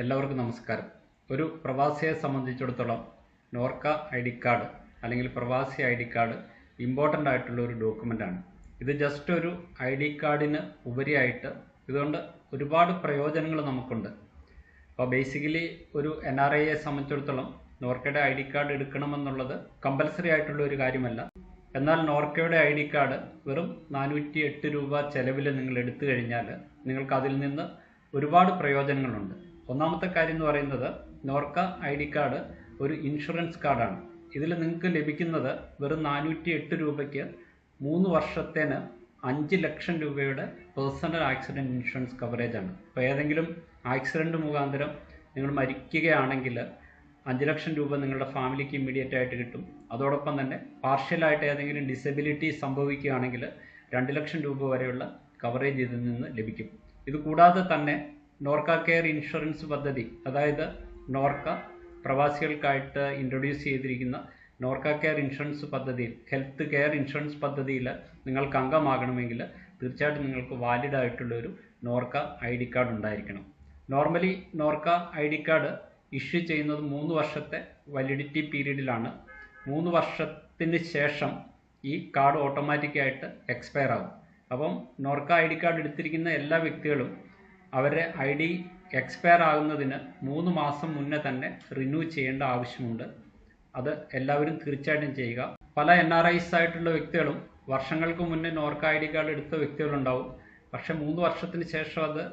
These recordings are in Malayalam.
എല്ലാവർക്കും നമസ്കാരം. ഒരു പ്രവാസിയെ സംബന്ധിച്ചിടത്തോളം നോർക്ക ഐ ഡി കാർഡ് അല്ലെങ്കിൽ പ്രവാസി ഐ ഡി കാർഡ് ഇമ്പോർട്ടൻ്റ് ആയിട്ടുള്ള ഒരു ഡോക്യുമെൻ്റാണ്. ഇത് ജസ്റ്റ് ഒരു ഐ ഡി കാർഡിന് ഉപരിയായിട്ട് ഇതുകൊണ്ട് ഒരുപാട് പ്രയോജനങ്ങൾ നമുക്കുണ്ട്. അപ്പോൾ ബേസിക്കലി ഒരു NRIയെ സംബന്ധിച്ചിടത്തോളം നോർക്കയുടെ ഐ ഡി കാർഡ് എടുക്കണമെന്നുള്ളത് കമ്പൽസറി ആയിട്ടുള്ള ഒരു കാര്യമല്ല. എന്നാൽ നോർക്കയുടെ ഐ ഡി കാർഡ് വെറും 408 രൂപ ചെലവിൽ നിങ്ങൾ എടുത്തു കഴിഞ്ഞാൽ നിങ്ങൾക്ക് അതിൽ നിന്ന് ഒരുപാട് പ്രയോജനങ്ങളുണ്ട്. ഒന്നാമത്തെ കാര്യം എന്ന് പറയുന്നത് നോർക്ക ഐ ഡി കാർഡ് ഒരു ഇൻഷുറൻസ് കാർഡാണ്. ഇതിൽ നിങ്ങൾക്ക് ലഭിക്കുന്നത് വെറും 408 രൂപയ്ക്ക് 3 വർഷത്തേന് 5 ലക്ഷം രൂപയുടെ പേഴ്സണൽ ആക്സിഡൻറ്റ് ഇൻഷുറൻസ് കവറേജാണ്. അപ്പോൾ ഏതെങ്കിലും ആക്സിഡൻറ്റ് മുഖാന്തരം നിങ്ങൾ മരിക്കുകയാണെങ്കിൽ 5 ലക്ഷം രൂപ നിങ്ങളുടെ ഫാമിലിക്ക് ഇമ്മീഡിയറ്റ് ആയിട്ട് കിട്ടും. അതോടൊപ്പം തന്നെ പാർഷ്യലായിട്ട് ഏതെങ്കിലും ഡിസബിലിറ്റി സംഭവിക്കുകയാണെങ്കിൽ 2 ലക്ഷം രൂപ വരെയുള്ള കവറേജ് ഇതിൽ നിന്ന് ലഭിക്കും. ഇത് കൂടാതെ തന്നെ നോർക്ക കെയർ ഇൻഷുറൻസ് പദ്ധതി, അതായത് നോർക്ക പ്രവാസികൾക്കായിട്ട് ഇൻട്രൊഡ്യൂസ് ചെയ്തിരിക്കുന്ന നോർക്ക കെയർ ഇൻഷുറൻസ് പദ്ധതിയിൽ, ഹെൽത്ത് കെയർ ഇൻഷുറൻസ് പദ്ധതിയിൽ നിങ്ങൾക്ക് അംഗമാകണമെങ്കിൽ തീർച്ചയായിട്ടും നിങ്ങൾക്ക് വാലിഡ് ആയിട്ടുള്ളൊരു നോർക്ക ഐ ഡി കാർഡ് ഉണ്ടായിരിക്കണം. Normally Norka I D card issue ചെയ്യുന്നത് 3 വർഷത്തെ വാലിഡിറ്റി പീരീഡിലാണ്. 3 വർഷത്തിന് ശേഷം ഈ കാർഡ് ഓട്ടോമാറ്റിക്കായിട്ട് എക്സ്പയർ ആകും. അപ്പം നോർക്ക ഐ ഡി കാർഡ് എടുത്തിരിക്കുന്ന എല്ലാ വ്യക്തികളും അവരുടെ ഐ ഡി എക്സ്പയർ ആകുന്നതിന് 3 മാസം മുന്നേ തന്നെ റിന്യൂ ചെയ്യേണ്ട ആവശ്യമുണ്ട്. അത് എല്ലാവരും തീർച്ചയായിട്ടും ചെയ്യുക. പല NRIs ആയിട്ടുള്ള വ്യക്തികളും വർഷങ്ങൾക്ക് മുന്നേ നോർക്ക ഐ ഡി കാർഡ് എടുത്ത വ്യക്തികളുണ്ടാവും. പക്ഷേ 3 വർഷത്തിന് ശേഷം അത്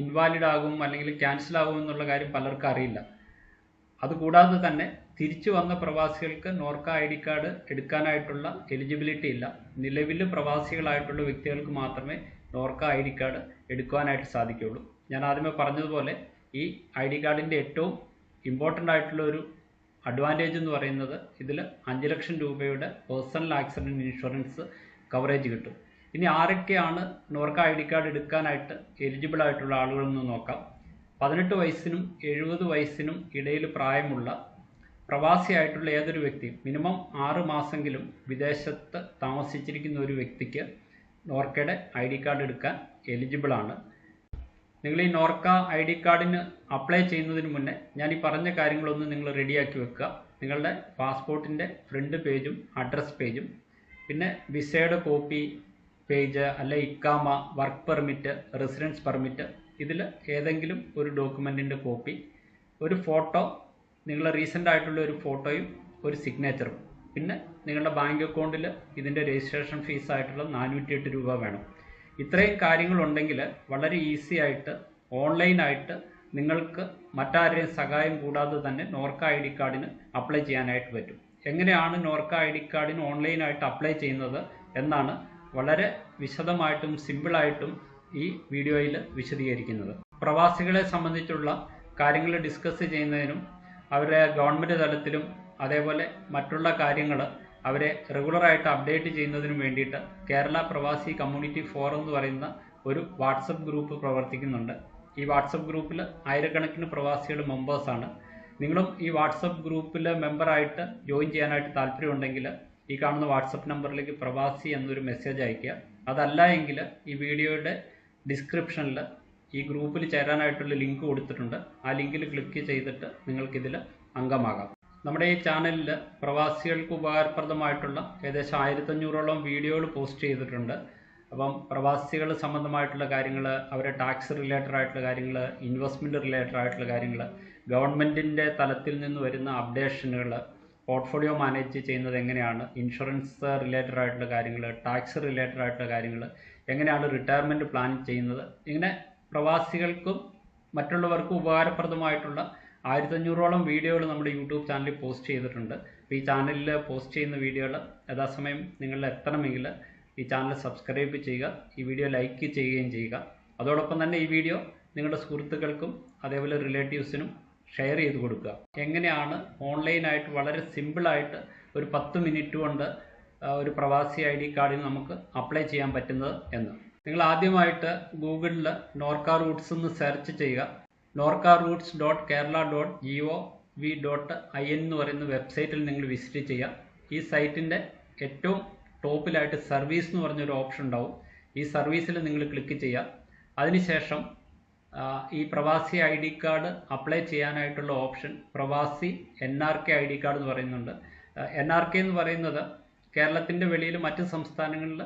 ഇൻവാലിഡ് ആകും അല്ലെങ്കിൽ ക്യാൻസൽ ആകും എന്നുള്ള കാര്യം പലർക്കും അറിയില്ല. അതുകൂടാതെ തന്നെ തിരിച്ചു വന്ന പ്രവാസികൾക്ക് നോർക്ക ഐ ഡി കാർഡ് എടുക്കാനായിട്ടുള്ള എലിജിബിലിറ്റി ഇല്ല. നിലവിൽ പ്രവാസികളായിട്ടുള്ള വ്യക്തികൾക്ക് മാത്രമേ നോർക്ക ഐ ഡി കാർഡ് എടുക്കുവാനായിട്ട് സാധിക്കുകയുള്ളൂ. ഞാൻ ആദ്യമേ പറഞ്ഞതുപോലെ ഈ ഐ ഡി കാർഡിൻ്റെ ഏറ്റവും ഇമ്പോർട്ടൻ്റ് ആയിട്ടുള്ള ഒരു അഡ്വാൻറ്റേജ് എന്ന് പറയുന്നത് ഇതിൽ 5 ലക്ഷം രൂപയുടെ പേഴ്സണൽ ആക്സിഡൻറ്റ് ഇൻഷുറൻസ് കവറേജ് കിട്ടും. ഇനി ആരൊക്കെയാണ് നോർക്ക ഐ ഡി കാർഡ് എടുക്കാനായിട്ട് എലിജിബിൾ ആയിട്ടുള്ള ആളുകളെന്ന് നോക്കാം. 18 വയസ്സിനും 70 വയസ്സിനും ഇടയിൽ പ്രായമുള്ള പ്രവാസിയായിട്ടുള്ള ഏതൊരു വ്യക്തിയും മിനിമം 6 മാസമെങ്കിലും വിദേശത്ത് താമസിച്ചിരിക്കുന്ന ഒരു വ്യക്തിക്ക് നോർക്കയുടെ ഐ ഡി കാർഡ് എടുക്കാൻ എലിജിബിളാണ്. നിങ്ങൾ ഈ നോർക്ക ഐ ഡി കാർഡിന് അപ്ലൈ ചെയ്യുന്നതിന് മുന്നേ ഞാൻ ഈ പറഞ്ഞ കാര്യങ്ങളൊന്ന് നിങ്ങൾ റെഡിയാക്കി വെക്കുക. നിങ്ങളുടെ പാസ്പോർട്ടിൻ്റെ ഫ്രണ്ട് പേജും അഡ്രസ് പേജും, പിന്നെ വിസയുടെ കോപ്പി പേജ്, അല്ലെ ഇക്കാമ, വർക്ക് പെർമിറ്റ്, റെസിഡൻസ് പെർമിറ്റ്, ഇതിൽ ഏതെങ്കിലും ഒരു ഡോക്യുമെൻറ്റിൻ്റെ കോപ്പി, ഒരു ഫോട്ടോ, നിങ്ങളുടെ റീസെൻ്റ് ആയിട്ടുള്ള ഒരു ഫോട്ടോയും ഒരു സിഗ്നേച്ചറും, പിന്നെ നിങ്ങളുടെ ബാങ്ക് അക്കൗണ്ടിൽ ഇതിൻ്റെ രജിസ്ട്രേഷൻ ഫീസായിട്ടുള്ള 408 രൂപ വേണം. ഇത്രയും കാര്യങ്ങളുണ്ടെങ്കിൽ വളരെ ഈസി ആയിട്ട് ഓൺലൈനായിട്ട് നിങ്ങൾക്ക് മറ്റാരുടെയും സഹായം കൂടാതെ തന്നെ നോർക്ക ഐ ഡി കാർഡിന് അപ്ലൈ ചെയ്യാനായിട്ട് പറ്റും. എങ്ങനെയാണ് നോർക്ക ഐ ഡി കാർഡിന് ഓൺലൈനായിട്ട് അപ്ലൈ ചെയ്യുന്നത് എന്നാണ് വളരെ വിശദമായിട്ടും സിമ്പിളായിട്ടും ഈ വീഡിയോയിൽ വിശദീകരിക്കുന്നത്. പ്രവാസികളെ സംബന്ധിച്ചുള്ള കാര്യങ്ങൾ ഡിസ്കസ് ചെയ്യുന്നതിനും അവരുടെ ഗവൺമെൻറ് തലത്തിലും അതേപോലെ മറ്റുള്ള കാര്യങ്ങൾ അവരെ റെഗുലറായിട്ട് അപ്ഡേറ്റ് ചെയ്യുന്നതിനും വേണ്ടിയിട്ട് കേരള പ്രവാസി കമ്മ്യൂണിറ്റി ഫോറം എന്ന് പറയുന്ന ഒരു വാട്സപ്പ് ഗ്രൂപ്പ് പ്രവർത്തിക്കുന്നുണ്ട്. ഈ വാട്സപ്പ് ഗ്രൂപ്പിൽ ആയിരക്കണക്കിന് പ്രവാസികൾ മെമ്പേഴ്സാണ്. നിങ്ങളും ഈ വാട്സപ്പ് ഗ്രൂപ്പിൽ മെമ്പറായിട്ട് ജോയിൻ ചെയ്യാനായിട്ട് താല്പര്യമുണ്ടെങ്കിൽ ഈ കാണുന്ന വാട്സപ്പ് നമ്പറിലേക്ക് പ്രവാസി എന്നൊരു മെസ്സേജ് അയയ്ക്കുക. അതല്ല എങ്കിൽ ഈ വീഡിയോയുടെ ഡിസ്ക്രിപ്ഷനിൽ ഈ ഗ്രൂപ്പിൽ ചേരാനായിട്ടുള്ള ലിങ്ക് കൊടുത്തിട്ടുണ്ട്. ആ ലിങ്കിൽ ക്ലിക്ക് ചെയ്തിട്ട് നിങ്ങൾക്കിതിൽ അംഗമാകാം. നമ്മുടെ ഈ ചാനലിൽ പ്രവാസികൾക്ക് ഉപകാരപ്രദമായിട്ടുള്ള ഏകദേശം 1500ഓളം വീഡിയോകൾ പോസ്റ്റ് ചെയ്തിട്ടുണ്ട്. അപ്പം പ്രവാസികൾ സംബന്ധമായിട്ടുള്ള കാര്യങ്ങൾ, അവരുടെ ടാക്സ് റിലേറ്റഡ് ആയിട്ടുള്ള കാര്യങ്ങൾ, ഇൻവെസ്റ്റ്മെൻറ്റ് റിലേറ്റഡ് ആയിട്ടുള്ള കാര്യങ്ങൾ, ഗവൺമെൻറ്റിൻ്റെ തലത്തിൽ നിന്ന് വരുന്ന അപ്ഡേഷനുകൾ, പോർട്ട്ഫോളിയോ മാനേജ് ചെയ്യുന്നത് എങ്ങനെയാണ്, ഇൻഷുറൻസ് റിലേറ്റഡ് ആയിട്ടുള്ള കാര്യങ്ങൾ, ടാക്സ് റിലേറ്റഡ് ആയിട്ടുള്ള കാര്യങ്ങൾ, എങ്ങനെയാണ് റിട്ടയർമെൻറ്റ് പ്ലാൻ ചെയ്യുന്നത്, ഇങ്ങനെ പ്രവാസികൾക്കും മറ്റുള്ളവർക്കും ഉപകാരപ്രദമായിട്ടുള്ള 1500ഓളം വീഡിയോകൾ നമ്മുടെ യൂട്യൂബ് ചാനലിൽ പോസ്റ്റ് ചെയ്തിട്ടുണ്ട്. അപ്പോൾ ഈ ചാനലിൽ പോസ്റ്റ് ചെയ്യുന്ന വീഡിയോകൾ യഥാസമയം നിങ്ങളിൽ എത്തണമെങ്കിൽ ഈ ചാനൽ സബ്സ്ക്രൈബ് ചെയ്യുക, ഈ വീഡിയോ ലൈക്ക് ചെയ്യുകയും ചെയ്യുക. അതോടൊപ്പം തന്നെ ഈ വീഡിയോ നിങ്ങളുടെ സുഹൃത്തുക്കൾക്കും അതേപോലെ റിലേറ്റീവ്സിനും ഷെയർ ചെയ്ത് കൊടുക്കുക. എങ്ങനെയാണ് ഓൺലൈനായിട്ട് വളരെ സിമ്പിളായിട്ട് ഒരു 10 മിനിറ്റ് കൊണ്ട് ഒരു പ്രവാസി ഐ ഡി കാർഡിന് നമുക്ക് അപ്ലൈ ചെയ്യാൻ പറ്റുന്നത് എന്ന്. നിങ്ങൾ ആദ്യമായിട്ട് ഗൂഗിളിൽ നോർക്ക റൂട്ട്സ് എന്ന് സെർച്ച് ചെയ്യുക. norcaroots.kerala.gov.in എന്ന് പറയുന്ന വെബ്സൈറ്റിൽ നിങ്ങൾ വിസിറ്റ് ചെയ്യുക. ഈ സൈറ്റിൻ്റെ ഏറ്റവും ടോപ്പിലായിട്ട് സർവീസ് എന്ന് പറഞ്ഞൊരു ഓപ്ഷൻ ഉണ്ടാവും. ഈ സർവീസിൽ നിങ്ങൾ ക്ലിക്ക് ചെയ്യുക. അതിനുശേഷം ഈ പ്രവാസി ഐ ഡി കാർഡ് അപ്ലൈ ചെയ്യാനായിട്ടുള്ള ഓപ്ഷൻ പ്രവാസി NRK ഐ ഡി കാർഡ് എന്ന് പറയുന്നുണ്ട്. NRK എന്ന് പറയുന്നത് കേരളത്തിൻ്റെ വെളിയിൽ മറ്റ് സംസ്ഥാനങ്ങളിൽ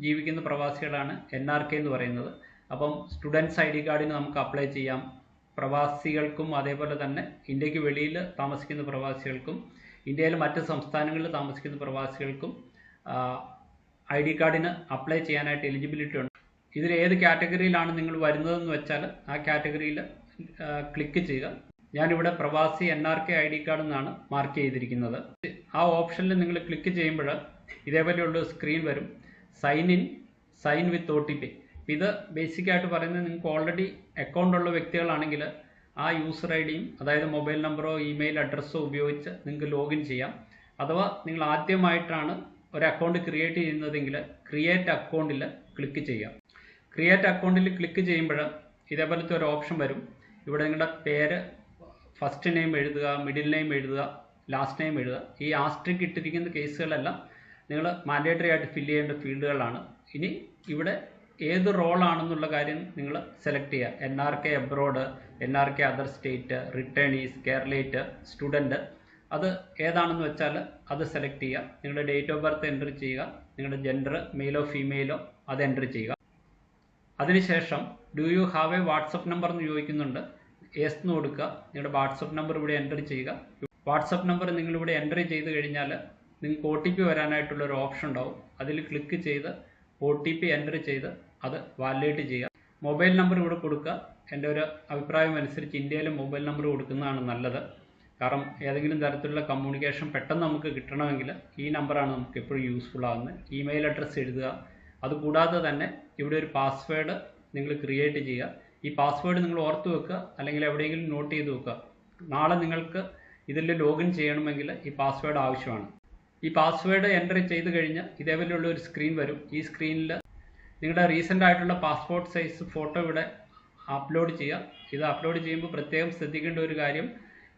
ജീവിക്കുന്ന പ്രവാസികളാണ് NRK എന്ന് പറയുന്നത്. അപ്പം സ്റ്റുഡൻസ് ഐ ഡി കാർഡിന് നമുക്ക് അപ്ലൈ ചെയ്യാം. പ്രവാസികൾക്കും അതേപോലെ തന്നെ ഇന്ത്യക്ക് വെളിയിൽ താമസിക്കുന്ന പ്രവാസികൾക്കും ഇന്ത്യയിലെ മറ്റ് സംസ്ഥാനങ്ങളിൽ താമസിക്കുന്ന പ്രവാസികൾക്കും ഐ ഡി കാർഡിന് അപ്ലൈ ചെയ്യാനായിട്ട് എലിജിബിലിറ്റി ഉണ്ട്. ഇതിൽ ഏത് കാറ്റഗറിയിലാണ് നിങ്ങൾ വരുന്നതെന്ന് വെച്ചാൽ ആ കാറ്റഗറിയിൽ ക്ലിക്ക് ചെയ്യുക. ഞാനിവിടെ പ്രവാസി NRK ഐ ഡി കാർഡ് എന്നാണ് മാർക്ക് ചെയ്തിരിക്കുന്നത്. ആ ഓപ്ഷനിൽ നിങ്ങൾ ക്ലിക്ക് ചെയ്യുമ്പോൾ ഇതേപോലെയുള്ള സ്ക്രീൻ വരും. Sign with OTP. ഇത് ബേസിക്കായിട്ട് പറയുന്നത് നിങ്ങൾക്ക് ഓൾറെഡി അക്കൗണ്ട് ഉള്ള വ്യക്തികളാണെങ്കിൽ ആ യൂസർ ഐ ഡിയും അതായത് മൊബൈൽ നമ്പറോ ഇമെയിൽ അഡ്രസ്സോ ഉപയോഗിച്ച് നിങ്ങൾക്ക് ലോഗിൻ ചെയ്യാം. അഥവാ നിങ്ങൾ ആദ്യമായിട്ടാണ് ഒരു അക്കൗണ്ട് ക്രിയേറ്റ് ചെയ്യുന്നതെങ്കിൽ ക്രിയേറ്റ് അക്കൗണ്ടിൽ ക്ലിക്ക് ചെയ്യാം. ക്രിയേറ്റ് അക്കൗണ്ടിൽ ക്ലിക്ക് ചെയ്യുമ്പോൾ ഇതേപോലത്തെ ഒരു ഓപ്ഷൻ വരും. ഇവിടെ നിങ്ങളുടെ പേര് ഫസ്റ്റ് നെയിം എഴുതുക, മിഡിൽ നെയിം എഴുതുക, ലാസ്റ്റ് നെയിം എഴുതുക. ഈ ആസ്ട്രിക് ഇട്ടിരിക്കുന്ന കേസുകളെല്ലാം നിങ്ങൾ മാൻഡേറ്ററി ആയിട്ട് ഫില്ല് ചെയ്യേണ്ട ഫീൽഡുകളാണ്. ഇനി ഇവിടെ ഏത് റോളാണെന്നുള്ള കാര്യം നിങ്ങൾ സെലക്ട് ചെയ്യുക. NRK abroad, NRK other state, returnees, Keralite, student, അത് ഏതാണെന്ന് വെച്ചാൽ അത് സെലക്ട് ചെയ്യുക. നിങ്ങളുടെ ഡേറ്റ് ഓഫ് ബർത്ത് എൻട്രി ചെയ്യുക. നിങ്ങളുടെ ജെൻഡർ മെയിലോ ഫീമെയിലോ അത് എൻട്രി ചെയ്യുക. അതിനുശേഷം do you have A WhatsApp number എന്ന് ചോദിക്കുന്നുണ്ട്. യെസ് എന്ന് കൊടുക്കുക. നിങ്ങളുടെ വാട്സപ്പ് നമ്പർ ഇവിടെ എൻട്രി ചെയ്യുക. വാട്സപ്പ് നമ്പർ നിങ്ങളിവിടെ എൻട്രി ചെയ്ത് കഴിഞ്ഞാൽ നിങ്ങൾക്ക് OTP വരാനായിട്ടുള്ള ഒരു ഓപ്ഷൻ ഉണ്ടാവും. അതിൽ ക്ലിക്ക് ചെയ്ത് OTP എൻട്രി ചെയ്ത് അത് വാലിഡേറ്റ് ചെയ്യുക. മൊബൈൽ നമ്പർ ഇവിടെ കൊടുക്കുക. എൻ്റെ ഒരു അഭിപ്രായം അനുസരിച്ച് ഇന്ത്യയിലെ മൊബൈൽ നമ്പർ കൊടുക്കുന്നതാണ് നല്ലത്. കാരണം ഏതെങ്കിലും തരത്തിലുള്ള കമ്മ്യൂണിക്കേഷൻ പെട്ടെന്ന് നമുക്ക് കിട്ടണമെങ്കിൽ ഈ നമ്പറാണ് നമുക്ക് എപ്പോഴും യൂസ്ഫുൾ ആകുന്നത്. ഇമെയിൽ അഡ്രസ്സ് എഴുതുക. അതുകൂടാതെ തന്നെ ഇവിടെ ഒരു പാസ്വേഡ് നിങ്ങൾ ക്രിയേറ്റ് ചെയ്യുക. ഈ പാസ്വേഡ് നിങ്ങൾ ഓർത്ത് വെക്കുക, അല്ലെങ്കിൽ എവിടെയെങ്കിലും നോട്ട് ചെയ്ത് വെക്കുക. നാളെ നിങ്ങൾക്ക് ഇതിൽ ലോഗിൻ ചെയ്യണമെങ്കിൽ ഈ പാസ്വേഡ് ആവശ്യമാണ്. ഈ പാസ്വേഡ് എൻ്റർ ചെയ്ത് കഴിഞ്ഞ് ഇതേപോലെയുള്ള ഒരു സ്ക്രീൻ വരും. ഈ സ്ക്രീനിൽ നിങ്ങളുടെ റീസെൻ്റ് ആയിട്ടുള്ള പാസ്പോർട്ട് സൈസ് ഫോട്ടോ ഇവിടെ അപ്ലോഡ് ചെയ്യുക. ഇത് അപ്ലോഡ് ചെയ്യുമ്പോൾ പ്രത്യേകം ശ്രദ്ധിക്കേണ്ട ഒരു കാര്യം,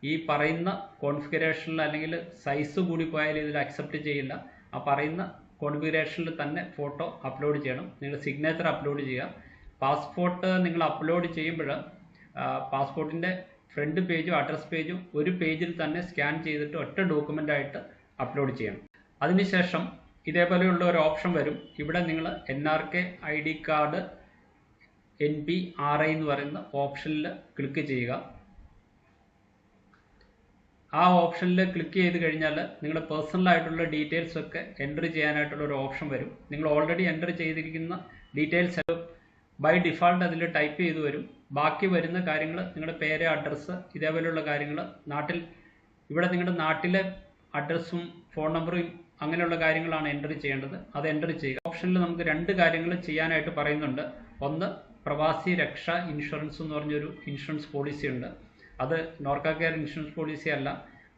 ഈ പറയുന്ന കോൺഫിഗറേഷനിൽ അല്ലെങ്കിൽ സൈസ് കൂടി പോയാൽ ഇതിൽ അക്സെപ്റ്റ് ചെയ്യില്ല. ആ പറയുന്ന കോൺഫിഗറേഷനിൽ തന്നെ ഫോട്ടോ അപ്ലോഡ് ചെയ്യണം. നിങ്ങളുടെ സിഗ്നേച്ചർ അപ്ലോഡ് ചെയ്യുക. പാസ്പോർട്ട് നിങ്ങൾ അപ്ലോഡ് ചെയ്യുമ്പോൾ പാസ്പോർട്ടിൻ്റെ ഫ്രണ്ട് പേജും അഡ്രസ് പേജും ഒരു പേജിൽ തന്നെ സ്കാൻ ചെയ്തിട്ട് ഒറ്റ ഡോക്യുമെൻ്റായിട്ട് അപ്ലോഡ് ചെയ്യണം. അതിനുശേഷം ഇതേപോലെയുള്ള ഒരു ഓപ്ഷൻ വരും. ഇവിടെ നിങ്ങൾ NRK I D card NPRI എന്ന് പറയുന്ന ഓപ്ഷനിൽ ക്ലിക്ക് ചെയ്യുക. ആ ഓപ്ഷനിൽ ക്ലിക്ക് ചെയ്ത് കഴിഞ്ഞാൽ നിങ്ങളുടെ പേഴ്സണലായിട്ടുള്ള ഡീറ്റെയിൽസ് ഒക്കെ എൻട്രി ചെയ്യാനായിട്ടുള്ള ഒരു ഓപ്ഷൻ വരും. നിങ്ങൾ ഓൾറെഡി എൻട്രി ചെയ്തിരിക്കുന്ന ഡീറ്റെയിൽസ് ബൈ ഡിഫാൾട്ട് അതിൽ ടൈപ്പ് ചെയ്ത് വരും. ബാക്കി വരുന്ന കാര്യങ്ങൾ നിങ്ങളുടെ പേര്, അഡ്രസ്സ്, ഇതേപോലെയുള്ള കാര്യങ്ങൾ, ഇവിടെ നിങ്ങളുടെ നാട്ടിലെ അഡ്രസ്സും ഫോൺ നമ്പറും അങ്ങനെയുള്ള കാര്യങ്ങളാണ് എൻട്രി ചെയ്യേണ്ടത്. അത് എൻട്രി ചെയ്യുക. ഓപ്ഷനിൽ നമുക്ക് രണ്ട് കാര്യങ്ങൾ ചെയ്യാനായിട്ട് പറയുന്നുണ്ട്. ഒന്ന്, പ്രവാസി രക്ഷാ ഇൻഷുറൻസ് എന്ന് പറഞ്ഞൊരു ഇൻഷുറൻസ് പോളിസി ഉണ്ട്. അത് നോർക്ക കെയർ ഇൻഷുറൻസ് പോളിസി അല്ല,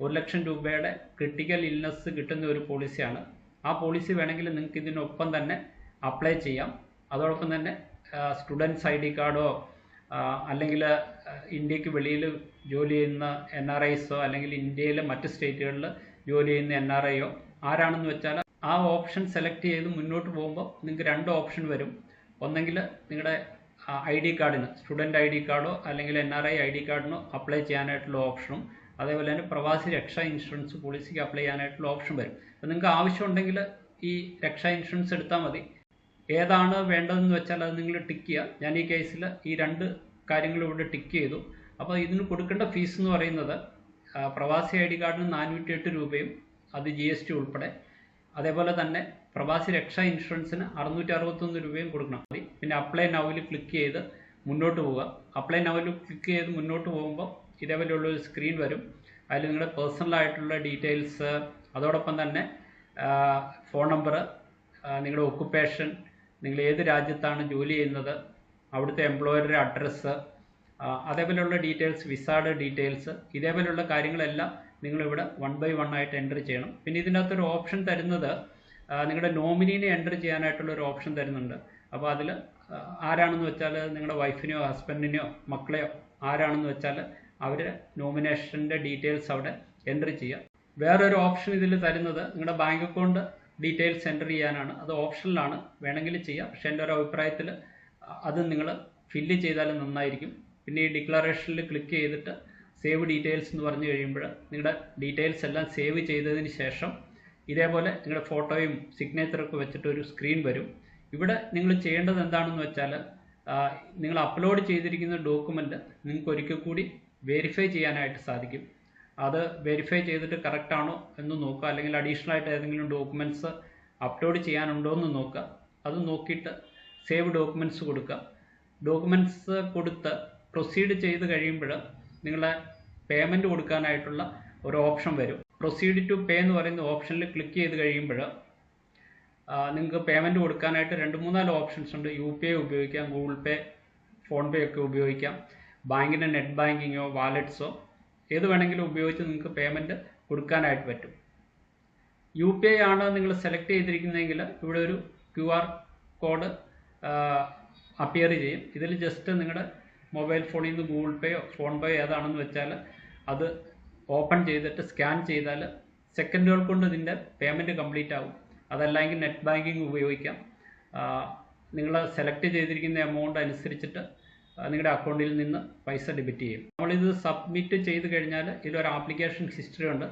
1 ലക്ഷം രൂപയുടെ ക്രിട്ടിക്കൽ ഇൽനെസ് കിട്ടുന്ന ഒരു പോളിസിയാണ്. ആ പോളിസി വേണമെങ്കിൽ നിങ്ങൾക്ക് ഇതിനൊപ്പം തന്നെ അപ്ലൈ ചെയ്യാം. അതോടൊപ്പം തന്നെ സ്റ്റുഡൻസ് ഐ ഡി കാർഡോ അല്ലെങ്കിൽ ഇന്ത്യക്ക് വെളിയിൽ ജോലി ചെയ്യുന്ന NRIസോ അല്ലെങ്കിൽ ഇന്ത്യയിലെ മറ്റ് സ്റ്റേറ്റുകളിൽ ജോലി ചെയ്യുന്ന NRIയോ ആരാണെന്ന് വെച്ചാൽ ആ ഓപ്ഷൻ സെലക്ട് ചെയ്ത് മുന്നോട്ട് പോകുമ്പോൾ നിങ്ങൾക്ക് 2 ഓപ്ഷൻ വരും. ഒന്നെങ്കിൽ നിങ്ങളുടെ ഐ ഡി കാർഡിന്, സ്റ്റുഡൻറ്റ് ഐ ഡി കാർഡോ അല്ലെങ്കിൽ NRI ഐ ഡി കാർഡിനോ അപ്ലൈ ചെയ്യാനായിട്ടുള്ള ഓപ്ഷനും അതേപോലെ തന്നെ പ്രവാസി രക്ഷാ ഇൻഷുറൻസ് പോളിസിക്ക് അപ്ലൈ ചെയ്യാനായിട്ടുള്ള ഓപ്ഷൻ വരും. അപ്പോൾ നിങ്ങൾക്ക് ആവശ്യമുണ്ടെങ്കിൽ ഈ രക്ഷാ ഇൻഷുറൻസ് എടുത്താൽ മതി. ഏതാണ് വേണ്ടതെന്ന് വെച്ചാൽ അത് നിങ്ങൾ ടിക്ക് ചെയ്യുക. ഞാൻ ഈ കേസിൽ ഈ 2 കാര്യങ്ങൾ ഇവിടെ ടിക്ക് ചെയ്തു. അപ്പോൾ ഇതിന് കൊടുക്കേണ്ട ഫീസ് എന്ന് പറയുന്നത് പ്രവാസി ഐ ഡി കാർഡിന് 408 രൂപയും അത് GST ഉൾപ്പെടെ, അതേപോലെ തന്നെ പ്രവാസി രക്ഷാ ഇൻഷുറൻസിന് 661 രൂപയും കൊടുക്കണം. പിന്നെ അപ്ലൈ നൗവിൽ ക്ലിക്ക് ചെയ്ത് മുന്നോട്ട് പോവുക. അപ്ലൈ നൗവിൽ ക്ലിക്ക് ചെയ്ത് മുന്നോട്ട് പോകുമ്പോൾ ഇതേപോലെയുള്ള ഒരു സ്ക്രീൻ വരും. അതിൽ നിങ്ങളുടെ പേഴ്സണലായിട്ടുള്ള ഡീറ്റെയിൽസ്, അതോടൊപ്പം തന്നെ ഫോൺ നമ്പർ, നിങ്ങളുടെ ഒക്കുപ്പേഷൻ, നിങ്ങൾ ഏത് രാജ്യത്താണ് ജോലി ചെയ്യുന്നത്, അവിടുത്തെ എംപ്ലോയറുടെ അഡ്രസ്സ്, അതേപോലെയുള്ള ഡീറ്റെയിൽസ്, വിസയുടെ ഡീറ്റെയിൽസ്, ഇതേപോലെയുള്ള കാര്യങ്ങളെല്ലാം നിങ്ങളിവിടെ 1 by 1 ആയിട്ട് എൻട്രി ചെയ്യണം. പിന്നെ ഇതിനകത്തൊരു ഓപ്ഷൻ തരുന്നത് നിങ്ങളുടെ നോമിനീനെ എൻട്രി ചെയ്യാനായിട്ടുള്ള ഒരു ഓപ്ഷൻ തരുന്നുണ്ട്. അപ്പോൾ അതിൽ ആരാണെന്ന് വെച്ചാൽ നിങ്ങളുടെ വൈഫിനെയോ ഹസ്ബൻഡിനെയോ മക്കളെയോ ആരാണെന്ന് വെച്ചാൽ അവരുടെ നോമിനേഷൻ്റെ ഡീറ്റെയിൽസ് അവിടെ എൻട്രി ചെയ്യുക. വേറൊരു ഓപ്ഷൻ ഇതിൽ തരുന്നത് നിങ്ങളുടെ ബാങ്ക് അക്കൗണ്ട് ഡീറ്റെയിൽസ് എൻട്രി ചെയ്യാനാണ്. അത് ഓപ്ഷനിലാണ്, വേണമെങ്കിൽ ചെയ്യാം. പക്ഷേ എൻ്റെ ഒരു അഭിപ്രായത്തിൽ അത് നിങ്ങൾ ഫില്ല് ചെയ്താൽ നന്നായിരിക്കും. പിന്നെ ഈ ഡിക്ലറേഷനിൽ ക്ലിക്ക് ചെയ്തിട്ട് സേവ് ഡീറ്റെയിൽസ് എന്ന് പറഞ്ഞു കഴിയുമ്പോൾ നിങ്ങളുടെ ഡീറ്റെയിൽസ് എല്ലാം സേവ് ചെയ്തതിന് ശേഷം ഇതേപോലെ നിങ്ങളുടെ ഫോട്ടോയും സിഗ്നേച്ചറൊക്കെ വെച്ചിട്ട് ഒരു സ്ക്രീൻ വരും. ഇവിടെ നിങ്ങൾ ചെയ്യേണ്ടത് എന്താണെന്ന് വെച്ചാൽ നിങ്ങൾ അപ്ലോഡ് ചെയ്തിരിക്കുന്ന ഡോക്യുമെൻ്റ് നിങ്ങൾക്ക് ഒരിക്കൽ കൂടി വെരിഫൈ ചെയ്യാനായിട്ട് സാധിക്കും. അത് വെരിഫൈ ചെയ്തിട്ട് കറക്റ്റ് ആണോ എന്ന് നോക്കുക, അല്ലെങ്കിൽ അഡീഷണൽ ആയിട്ട് ഏതെങ്കിലും ഡോക്യുമെൻറ്റ്സ് അപ്ലോഡ് ചെയ്യാനുണ്ടോ എന്ന് നോക്കുക. അത് നോക്കിയിട്ട് സേവ് ഡോക്യുമെൻറ്റ്സ് കൊടുക്കുക. ഡോക്യുമെൻറ്റ്സ് കൊടുത്ത് പ്രൊസീഡ് ചെയ്ത് കഴിയുമ്പോൾ നിങ്ങളെ പേയ്മെൻറ്റ് കൊടുക്കാനായിട്ടുള്ള ഒരു ഓപ്ഷൻ വരും. പ്രൊസീഡ് ടു പേ എന്ന് പറയുന്ന ഓപ്ഷനിൽ ക്ലിക്ക് ചെയ്ത് കഴിയുമ്പോൾ നിങ്ങൾക്ക് പേയ്മെൻറ്റ് കൊടുക്കാനായിട്ട് 2-3-4 ഓപ്ഷൻസ് ഉണ്ട്. UPI ഉപയോഗിക്കാം, ഗൂഗിൾ പേ, ഫോൺ പേ ഒക്കെ ഉപയോഗിക്കാം. ബാങ്കിൻ്റെ നെറ്റ് ബാങ്കിങ്ങോ വാലറ്റ്സോ ഏത് വേണമെങ്കിലും ഉപയോഗിച്ച് നിങ്ങൾക്ക് പേയ്മെൻറ്റ് കൊടുക്കാനായിട്ട് പറ്റും. UPI ആണ് നിങ്ങൾ സെലക്ട് ചെയ്തിരിക്കുന്നതെങ്കിൽ ഇവിടെ ഒരു QR കോഡ് അപ്പിയർ ചെയ്യും. ഇതിൽ ജസ്റ്റ് നിങ്ങളുടെ മൊബൈൽ ഫോണിൽ നിന്ന് ഗൂഗിൾ പേയോ ഫോൺ പേയോ ഏതാണെന്ന് വെച്ചാൽ അത് ഓപ്പൺ ചെയ്തിട്ട് സ്കാൻ ചെയ്താൽ സെക്കൻഡുകൾ കൊണ്ട് ഇതിൻ്റെ പേയ്മെൻറ്റ് കംപ്ലീറ്റ് ആകും. അതല്ലെങ്കിൽ നെറ്റ് ബാങ്കിങ് ഉപയോഗിക്കാം. നിങ്ങൾ സെലക്ട് ചെയ്തിരിക്കുന്ന എമൗണ്ട് അനുസരിച്ചിട്ട് നിങ്ങളുടെ അക്കൗണ്ടിൽ നിന്ന് പൈസ ഡെബിറ്റ് ചെയ്യും. നമ്മളിത് സബ്മിറ്റ് ചെയ്ത് കഴിഞ്ഞാൽ ഇതിലൊരു ആപ്ലിക്കേഷൻ ഹിസ്റ്ററി ഉണ്ട്,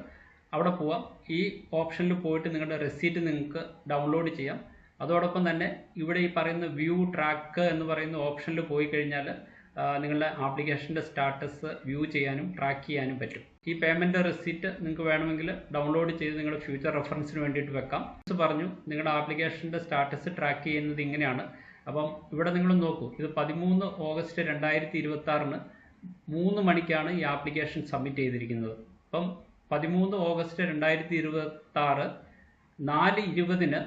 അവിടെ പോവാം. ഈ ഓപ്ഷനിൽ പോയിട്ട് നിങ്ങളുടെ റെസീറ്റ് നിങ്ങൾക്ക് ഡൗൺലോഡ് ചെയ്യാം. അതോടൊപ്പം തന്നെ ഇവിടെ ഈ പറയുന്ന വ്യൂ ട്രാക്ക് എന്ന് പറയുന്ന ഓപ്ഷനിൽ പോയി കഴിഞ്ഞാൽ നിങ്ങളുടെ ആപ്ലിക്കേഷൻ്റെ സ്റ്റാറ്റസ് വ്യൂ ചെയ്യാനും ട്രാക്ക് ചെയ്യാനും പറ്റും. ഈ പേയ്മെൻറ്റ് റെസീറ്റ് നിങ്ങൾക്ക് വേണമെങ്കിൽ ഡൗൺലോഡ് ചെയ്ത് നിങ്ങളുടെ ഫ്യൂച്ചർ റെഫറൻസിന് വേണ്ടിയിട്ട് വെക്കാം. പറഞ്ഞു നിങ്ങളുടെ ആപ്ലിക്കേഷൻ്റെ സ്റ്റാറ്റസ് ട്രാക്ക് ചെയ്യുന്നത് ഇങ്ങനെയാണ്. അപ്പം ഇവിടെ നിങ്ങൾ നോക്കൂ, ഇത് 13 ഓഗസ്റ്റ് 2026 3 മണിക്കാണ് ഈ ആപ്ലിക്കേഷൻ സബ്മിറ്റ് ചെയ്തിരിക്കുന്നത്. അപ്പം 13 ഓഗസ്റ്റ് 2026 4:20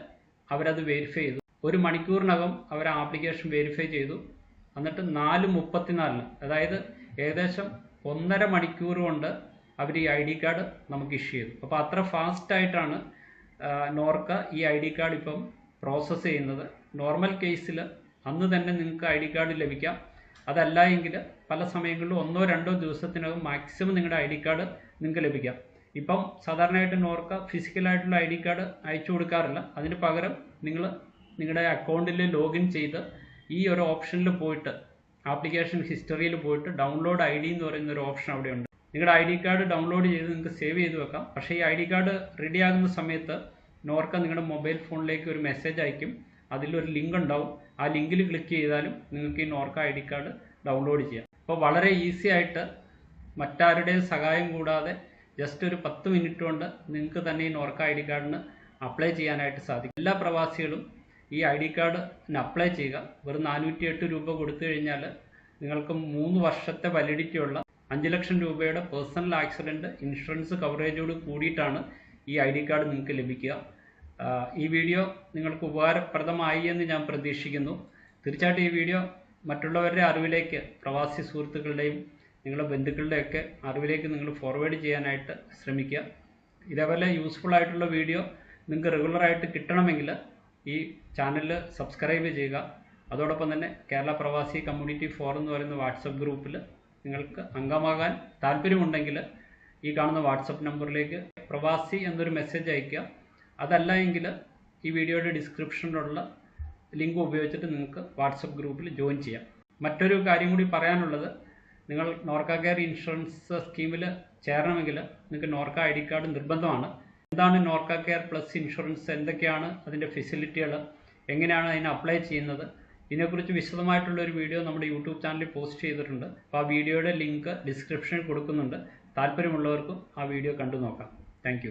അവരത് വെരിഫൈ ചെയ്തു. 1 മണിക്കൂറിനകം അവർ ആപ്ലിക്കേഷൻ വെരിഫൈ ചെയ്തു. എന്നിട്ട് 4:34 അതായത് ഏകദേശം 1.5 മണിക്കൂർ കൊണ്ട് അവർ ഈ ID കാർഡ് നമുക്ക് ഇഷ്യൂ ചെയ്തു. അപ്പോൾ അത്ര ഫാസ്റ്റായിട്ടാണ് നോർക്ക ഈ ID കാർഡ് ഇപ്പം പ്രോസസ്സ് ചെയ്യുന്നത്. നോർമൽ കേസിൽ അന്ന് തന്നെ നിങ്ങൾക്ക് ID കാർഡ് ലഭിക്കാം. അതല്ല എങ്കിൽ പല സമയങ്ങളിലും 1-2 ദിവസത്തിനകം മാക്സിമം നിങ്ങളുടെ ID കാർഡ് നിങ്ങൾക്ക് ലഭിക്കാം. ഇപ്പം സാധാരണയായിട്ട് നോർക്ക ഫിസിക്കലായിട്ടുള്ള ID കാർഡ് അയച്ചു കൊടുക്കാറില്ല. അതിന് പകരം നിങ്ങൾ നിങ്ങളുടെ അക്കൗണ്ടിൽ ലോഗിൻ ചെയ്ത് ഈ ഒരു ഓപ്ഷനിൽ പോയിട്ട് ആപ്ലിക്കേഷൻ ഹിസ്റ്ററിയിൽ പോയിട്ട് ഡൗൺലോഡ് ID എന്ന് പറയുന്ന ഒരു ഓപ്ഷൻ അവിടെയുണ്ട്. നിങ്ങളുടെ ID കാർഡ് ഡൗൺലോഡ് ചെയ്ത് നിങ്ങൾക്ക് സേവ് ചെയ്ത് വെക്കാം. പക്ഷേ ഈ ID കാർഡ് റെഡി ആകുന്ന സമയത്ത് നോർക്ക നിങ്ങളുടെ മൊബൈൽ ഫോണിലേക്ക് ഒരു മെസ്സേജ് അയക്കും. അതിലൊരു ലിങ്ക് ഉണ്ടാവും. ആ ലിങ്കിൽ ക്ലിക്ക് ചെയ്താലും നിങ്ങൾക്ക് ഈ നോർക്ക ID കാർഡ് ഡൗൺലോഡ് ചെയ്യാം. അപ്പോൾ വളരെ ഈസി ആയിട്ട് മറ്റാരുടെയും സഹായം കൂടാതെ ജസ്റ്റ് ഒരു 10 മിനിറ്റ് കൊണ്ട് നിങ്ങൾക്ക് തന്നെ ഈ നോർക്ക ID കാർഡിന് അപ്ലൈ ചെയ്യാനായിട്ട് സാധിക്കും. എല്ലാ പ്രവാസികളും ഈ ID കാർഡിന് അപ്ലൈ ചെയ്യുക. വെറും 408 രൂപ കൊടുത്തു കഴിഞ്ഞാൽ നിങ്ങൾക്ക് 3 വർഷത്തെ വാലിഡിറ്റി ഉള്ള 5 ലക്ഷം രൂപയുടെ പേഴ്സണൽ ആക്സിഡൻറ്റ് ഇൻഷുറൻസ് കവറേജോട് കൂടിയിട്ടാണ് ഈ ID കാർഡ് നിങ്ങൾക്ക് ലഭിക്കുക. ഈ വീഡിയോ നിങ്ങൾക്ക് ഉപകാരപ്രദമായി എന്ന് ഞാൻ പ്രതീക്ഷിക്കുന്നു. തീർച്ചയായിട്ടും ഈ വീഡിയോ മറ്റുള്ളവരുടെ അറിവിലേക്ക്, പ്രവാസി സുഹൃത്തുക്കളുടെയും നിങ്ങളുടെ ബന്ധുക്കളുടെയൊക്കെ അറിവിലേക്ക് നിങ്ങൾ ഫോർവേഡ് ചെയ്യാനായിട്ട് ശ്രമിക്കുക. ഇതേപോലെ യൂസ്ഫുൾ ആയിട്ടുള്ള വീഡിയോ നിങ്ങൾക്ക് റെഗുലറായിട്ട് കിട്ടണമെങ്കിൽ ഈ ചാനൽ സബ്സ്ക്രൈബ് ചെയ്യുക. അതോടൊപ്പം തന്നെ കേരള പ്രവാസി കമ്മ്യൂണിറ്റി ഫോറം എന്ന് പറയുന്ന വാട്സപ്പ് ഗ്രൂപ്പിൽ നിങ്ങൾക്ക് അംഗമാകാൻ താല്പര്യമുണ്ടെങ്കിൽ ഈ കാണുന്ന വാട്സപ്പ് നമ്പറിലേക്ക് പ്രവാസി എന്നൊരു മെസ്സേജ് അയയ്ക്കുക. അതല്ല എങ്കിൽ ഈ വീഡിയോയുടെ ഡിസ്ക്രിപ്ഷനിലുള്ള ലിങ്ക് ഉപയോഗിച്ചിട്ട് നിങ്ങൾക്ക് വാട്സപ്പ് ഗ്രൂപ്പിൽ ജോയിൻ ചെയ്യാം. മറ്റൊരു കാര്യം കൂടി പറയാനുള്ളത്, നിങ്ങൾ നോർക്ക കെയർ ഇൻഷുറൻസ് സ്കീമിൽ ചേരണമെങ്കിൽ നിങ്ങൾക്ക് നോർക്ക ID കാർഡ് നിർബന്ധമാണ്. എന്താണ് നോർക്ക കെയർ പ്ലസ് ഇൻഷുറൻസ്, എന്തൊക്കെയാണ് അതിൻ്റെ ഫെസിലിറ്റികൾ, എങ്ങനെയാണ് അതിന് അപ്ലൈ ചെയ്യുന്നത്, ഇതിനെക്കുറിച്ച് വിശദമായിട്ടുള്ള ഒരു വീഡിയോ നമ്മുടെ യൂട്യൂബ് ചാനലിൽ പോസ്റ്റ് ചെയ്തിട്ടുണ്ട്. അപ്പോൾ ആ വീഡിയോയുടെ ലിങ്ക് ഡിസ്ക്രിപ്ഷനിൽ കൊടുക്കുന്നുണ്ട്. താല്പര്യമുള്ളവർക്കും ആ വീഡിയോ കണ്ടു നോക്കാം. താങ്ക്